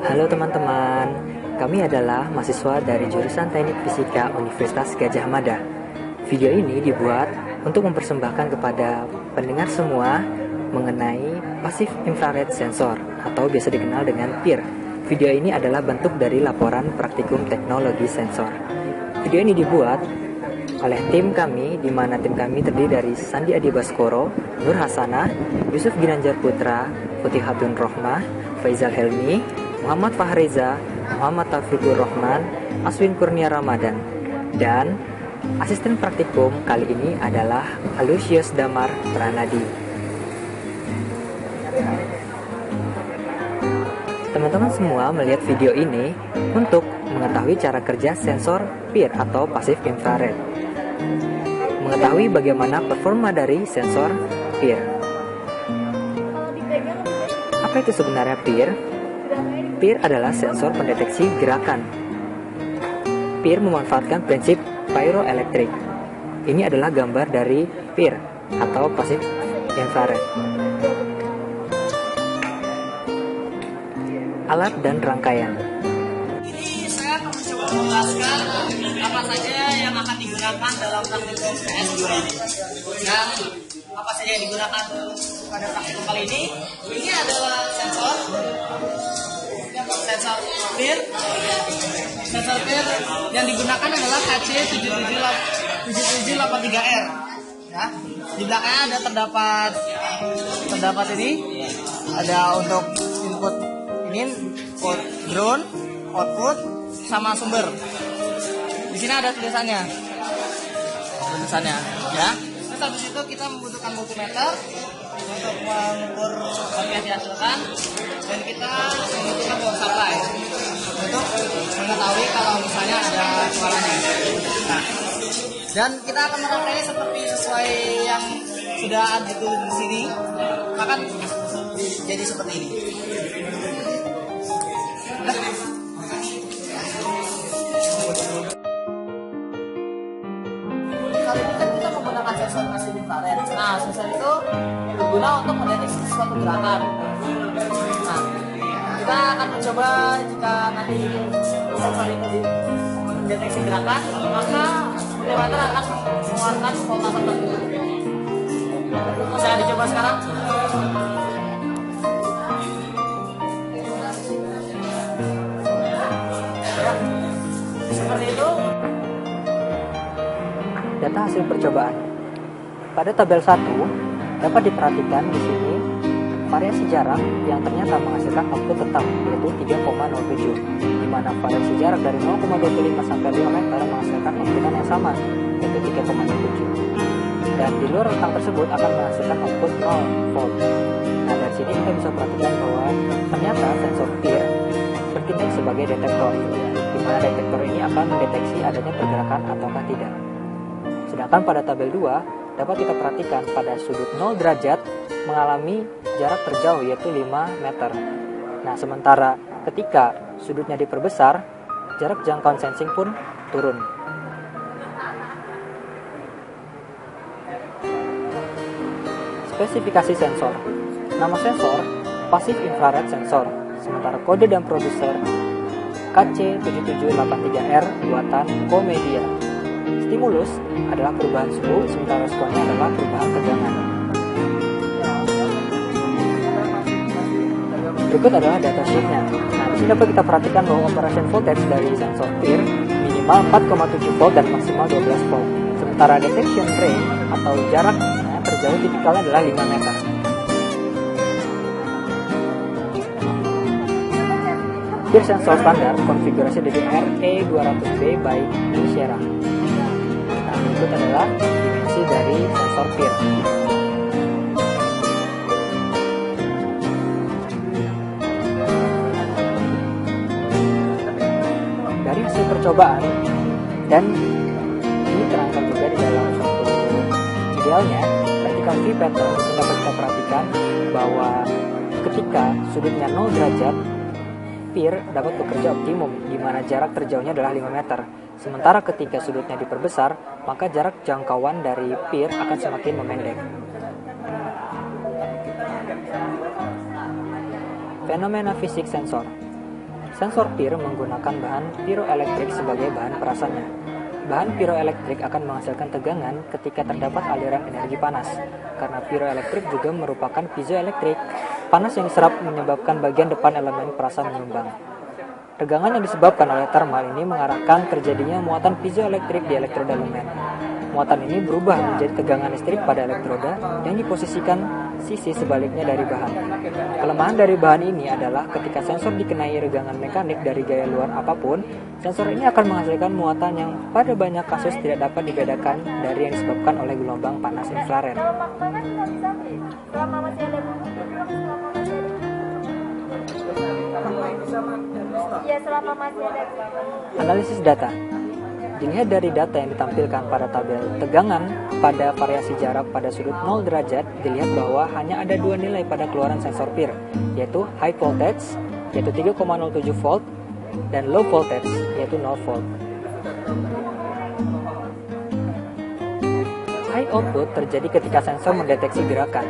Halo teman-teman, kami adalah mahasiswa dari jurusan Teknik Fisika Universitas Gadjah Mada. Video ini dibuat untuk mempersembahkan kepada pendengar semua mengenai Passive Infrared Sensor atau biasa dikenal dengan PIR. Video ini adalah bentuk dari laporan praktikum teknologi sensor. Video ini dibuat oleh tim kami, di mana tim kami terdiri dari Sandi Adi Baskoro, Nur Hasanah, Yusuf Ginanjar Putra, Putih-Hatun Rohmah, Faizal Helmi, Muhammad Fahreza, Muhammad Taufikur Rahman, Aswin Kurnia Ramadan. Dan asisten praktikum kali ini adalah Alusius Damar Pranadi. Teman-teman semua melihat video ini untuk mengetahui cara kerja sensor PIR atau Passive Infrared. Mengetahui bagaimana performa dari sensor PIR. Apa itu sebenarnya PIR? PIR adalah sensor pendeteksi gerakan. PIR memanfaatkan prinsip pyroelektrik. Ini adalah gambar dari PIR atau Passive Infrared. Alat dan rangkaian. Ini saya akan mencoba menjelaskan apa saja yang akan digunakan dalam praktikum PS2 ini. Dan apa saja yang digunakan pada praktikum kali ini? Ini adalah sensor PIR. Sensor PIR yang digunakan adalah HC7783R. Ya, di belakangnya terdapat ini ada untuk input ini ground, output, sama sumber. Di sini ada tulisannya, ya. Terus habis itu kita membutuhkan multimeter untuk mengukur voltage yang dihasilkan, dan kita membutuhkan power supply untuk mengetahui kalau misalnya ada suaranya. Nah, dan kita akan merangkainya seperti sesuai yang sudah ditulis di sini, maka jadi seperti ini. Kali ini kan kita menggunakan sensor passive infrared. Nah, sensor itu berguna untuk mendeteksi suatu gerakan. Nah, kita akan mencoba jika nanti sensor ini mendeteksi gerakan, maka multimeter akan mengeluarkan voltase tertentu. Saya dicoba sekarang. Seperti itu. Data hasil percobaan. Pada tabel 1 dapat diperhatikan di sini variasi jarak yang ternyata menghasilkan output tetap, yaitu 3,07, di mana variasi jarak dari 0,25 sampai 5 meter menghasilkan outputan yang sama, yaitu 3,07. Dan di luar rentang tersebut akan menghasilkan output 0 volt. Nah, dari sini kita bisa perhatikan bahwa ternyata sensor PIR bertindak sebagai detektor, di mana detektor ini akan mendeteksi adanya pergerakan ataukah tidak. Sedangkan pada tabel 2 dapat kita perhatikan pada sudut 0 derajat mengalami jarak terjauh, yaitu 5 meter. Nah, sementara ketika sudutnya diperbesar, jarak jangkauan sensing pun turun. Spesifikasi sensor. Nama sensor Passive Infrared Sensor, sementara kode dan produser KC7783R buatan Komedia. Stimulus adalah perubahan suhu, sementara responnya adalah perubahan tegangan. Berikut adalah data sheet-nya. Nah, di sini dapat kita perhatikan bahwa operation voltage dari sensor PIR minimal 4,7 volt dan maksimal 12 volt. Sementara detection range atau jarak terjauh tipikalnya adalah 5 meter. PIR sensor standar konfigurasi dari RE200B by Nishera. Nah, berikut adalah dimensi dari sensor PIR. Dari hasil percobaan, dan ini terangkat juga di dalam suatu idealnya, vertical free pattern, dapat kita perhatikan bahwa ketika sudutnya 0 derajat, PIR dapat bekerja optimum, di mana jarak terjauhnya adalah 5 meter. Sementara ketika sudutnya diperbesar, maka jarak jangkauan dari PIR akan semakin memendek. Fenomena fisik sensor. Sensor PIR menggunakan bahan piroelektrik sebagai bahan perasannya. Bahan piroelektrik akan menghasilkan tegangan ketika terdapat aliran energi panas. Karena piroelektrik juga merupakan piezoelektrik, panas yang diserap menyebabkan bagian depan elemen perasan menyumbang. Tegangan yang disebabkan oleh thermal ini mengarahkan terjadinya muatan piezoelektrik di elektroda lumen. Muatan ini berubah menjadi tegangan listrik pada elektroda yang diposisikan sisi sebaliknya dari bahan. Kelemahan dari bahan ini adalah ketika sensor dikenai regangan mekanik dari gaya luar apapun, sensor ini akan menghasilkan muatan yang pada banyak kasus tidak dapat dibedakan dari yang disebabkan oleh gelombang panas infrared. Analisis data. Dilihat dari data yang ditampilkan pada tabel tegangan pada variasi jarak pada sudut 0 derajat, dilihat bahwa hanya ada dua nilai pada keluaran sensor PIR, yaitu high voltage, yaitu 3,07 volt, dan low voltage, yaitu 0 volt. High output terjadi ketika sensor mendeteksi gerakan.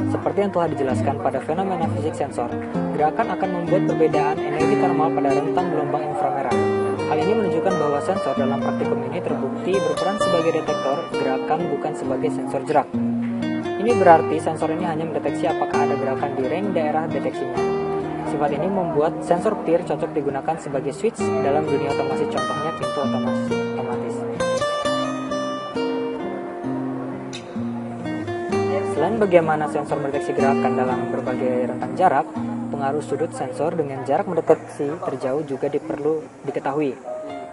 Seperti yang telah dijelaskan pada fenomena fisik sensor, gerakan akan membuat perbedaan energi thermal pada rentang gelombang inframerah. Hal ini menunjukkan bahwa sensor dalam praktikum ini terbukti berperan sebagai detektor gerakan bukan sebagai sensor jerak. Ini berarti sensor ini hanya mendeteksi apakah ada gerakan di range daerah deteksinya. Sifat ini membuat sensor PIR cocok digunakan sebagai switch dalam dunia otomasi, contohnya pintu otomatis. Selain bagaimana sensor mendeteksi gerakan dalam berbagai rentang jarak, pengaruh sudut sensor dengan jarak mendeteksi terjauh juga perlu diketahui.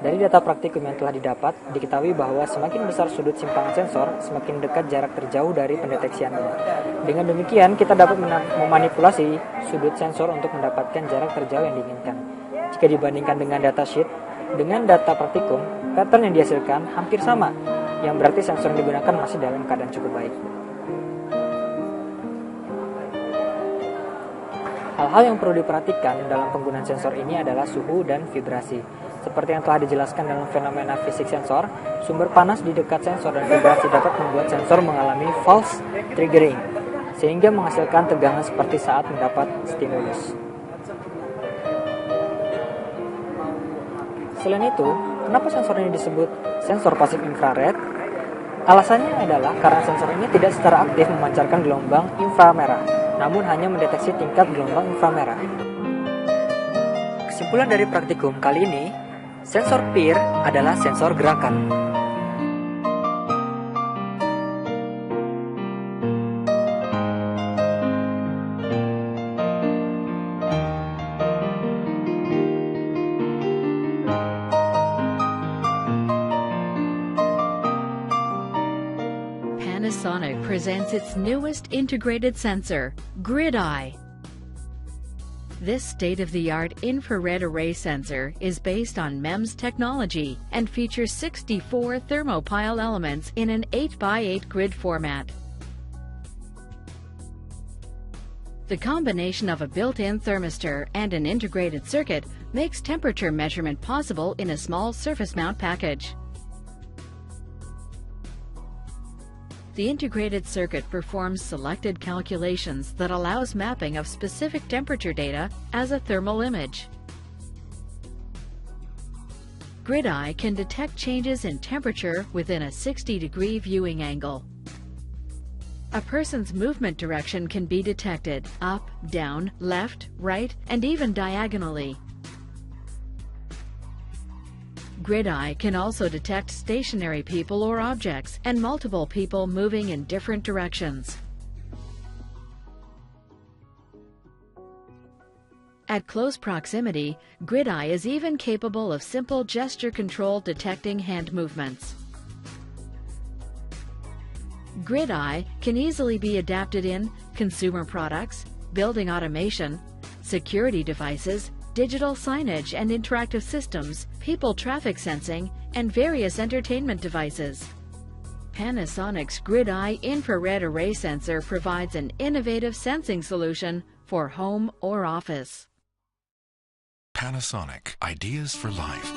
Dari data praktikum yang telah didapat, diketahui bahwa semakin besar sudut simpangan sensor, semakin dekat jarak terjauh dari pendeteksiannya. Dengan demikian, kita dapat memanipulasi sudut sensor untuk mendapatkan jarak terjauh yang diinginkan. Jika dibandingkan dengan datasheet, dengan data praktikum, pattern yang dihasilkan hampir sama, yang berarti sensor yang digunakan masih dalam keadaan cukup baik. Hal-hal yang perlu diperhatikan dalam penggunaan sensor ini adalah suhu dan vibrasi. Seperti yang telah dijelaskan dalam fenomena fisik sensor, sumber panas di dekat sensor dan vibrasi dapat membuat sensor mengalami false triggering, sehingga menghasilkan tegangan seperti saat mendapat stimulus. Selain itu, kenapa sensor ini disebut sensor pasif infrared? Alasannya adalah karena sensor ini tidak secara aktif memancarkan gelombang inframerah, namun hanya mendeteksi tingkat gelombang inframerah. Kesimpulan dari praktikum kali ini, sensor PIR adalah sensor gerakan. Panasonic presents its newest integrated sensor, GridEye. This state-of-the-art infrared array sensor is based on MEMS technology and features 64 thermopile elements in an 8x8 grid format. The combination of a built-in thermistor and an integrated circuit makes temperature measurement possible in a small surface mount package. The integrated circuit performs selected calculations that allows mapping of specific temperature data as a thermal image. GridEye can detect changes in temperature within a 60-degree viewing angle. A person's movement direction can be detected up, down, left, right, and even diagonally. GridEye can also detect stationary people or objects and multiple people moving in different directions. At close proximity, GridEye is even capable of simple gesture control detecting hand movements. GridEye can easily be adapted in consumer products, building automation, security devices, digital signage and interactive systems, people traffic sensing, and various entertainment devices. Panasonic's GridEye infrared array sensor provides an innovative sensing solution for home or office. Panasonic, ideas for life.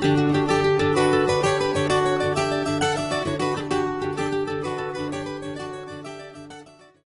kasih.